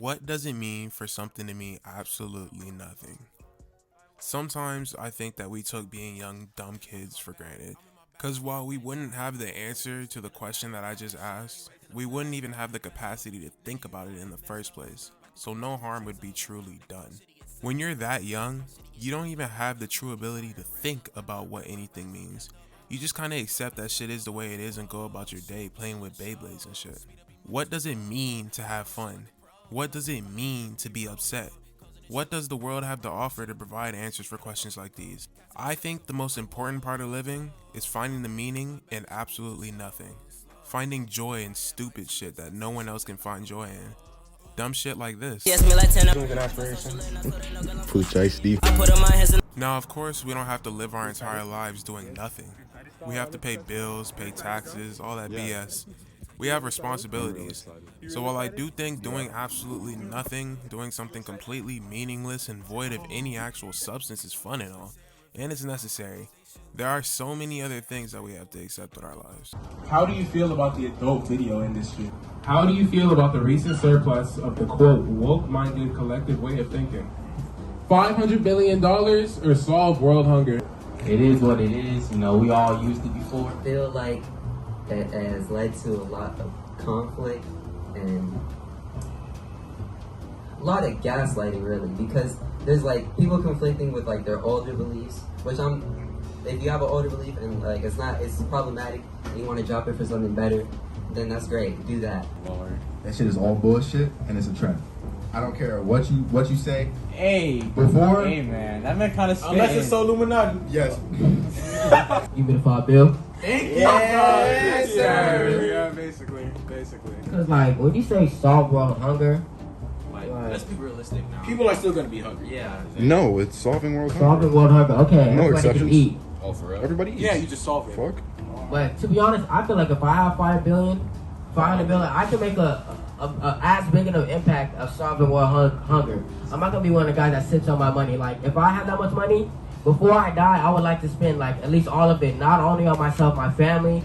What does it mean for something to mean absolutely nothing? Sometimes I think that we took being young, dumb kids for granted. Because while we wouldn't have the answer to the question that I just asked, we wouldn't even have the capacity to think about it in the first place. So no harm would be truly done. When you're that young, you don't even have the true ability to think about what anything means. You just kind of accept that shit is the way it is and go about your day playing with Beyblades and shit. What does it mean to have fun? What does it mean to be upset? What does the world have to offer to provide answers for questions like these? I think the most important part of living is finding the meaning in absolutely nothing. Finding joy in stupid shit that no one else can find joy in. Dumb shit like this. Pooch Ice D. Now, of course, we don't have to live our entire lives doing nothing. We have to pay bills, pay taxes, all that BS. We have responsibilities. So while I do think doing absolutely nothing, doing something completely meaningless and void of any actual substance is fun and all, and it's necessary, there are so many other things that we have to accept in our lives. How do you feel about the adult video industry? How do you feel about the recent surplus of the quote woke-minded collective way of thinking? $500 billion or solve world hunger? It is what it is. You know, we all used it before. I feel like it has led to a lot of conflict and a lot of gaslighting, really, because there's like people conflicting with like their older beliefs, which if you have an older belief and like it's problematic and you want to drop it for something better, then that's great. Do that. That shit is all bullshit and it's a trend. I don't care what you say. Hey, before. Hey man, that man kind of Unless it's so Illuminati. Yes. Give me the $5 Yes, sir. Yeah, basically. Because like when you say solve world hunger, let's be realistic now. People are still gonna be hungry. Yeah. No, it's solving world hunger. solving world hunger. Okay, No everybody can exceptions. eat. Oh, for real? Everybody eats. Yeah, you just solve it. Fuck. But to be honest, I feel like if I have $500 billion, I can make a as big of an impact of solving world hunger. I'm not gonna be one of the guys that sits on my money. Like if I have that much money, before I die, I would like to spend like at least all of it, not only on myself, my family,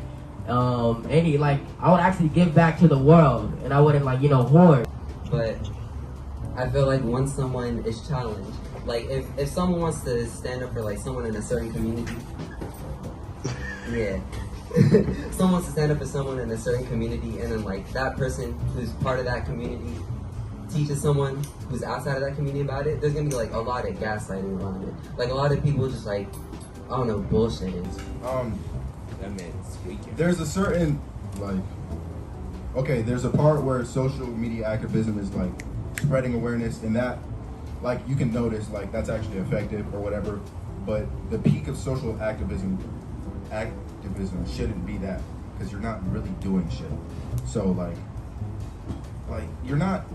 I would actually give back to the world, and I wouldn't hoard. But I feel like once someone is challenged, like if someone wants to stand up for like someone in a certain community, yeah. Someone wants to stand up for someone in a certain community, and then like that person who's part of that community teaches someone who's outside of that community about it, there's gonna be like a lot of gaslighting around it. Like a lot of people just like, I don't know, bullshitting. That man's tweaking. There's a certain there's a part where social media activism is like spreading awareness, and that like you can notice like that's actually effective or whatever. But the peak of social activism shouldn't be that, because you're not really doing shit. So like you're not,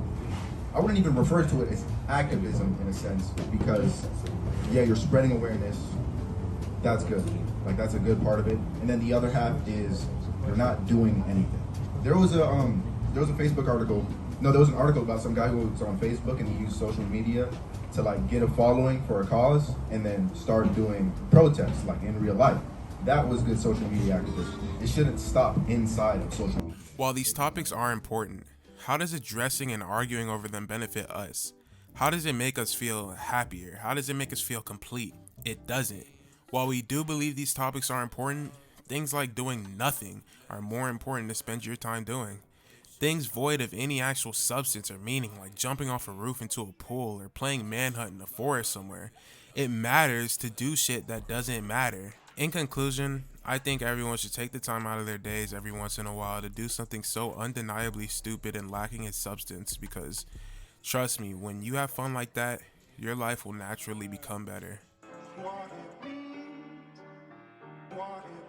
I wouldn't even refer to it as activism in a sense, because yeah, you're spreading awareness. That's good. Like that's a good part of it. And then the other half is you're not doing anything. There was a Facebook article. No, there was an article about some guy who was on Facebook and he used social media to like get a following for a cause and then start doing protests like in real life. That was good social media activism. It shouldn't stop inside of social media. While these topics are important, how does addressing and arguing over them benefit us? How does it make us feel happier? How does it make us feel complete? It doesn't. While we do believe these topics are important, things like doing nothing are more important to spend your time doing. Things void of any actual substance or meaning, like jumping off a roof into a pool or playing manhunt in a forest somewhere. It matters to do shit that doesn't matter. In conclusion, I think everyone should take the time out of their days every once in a while to do something so undeniably stupid and lacking in substance, because trust me, when you have fun like that, your life will naturally become better. What it means, what it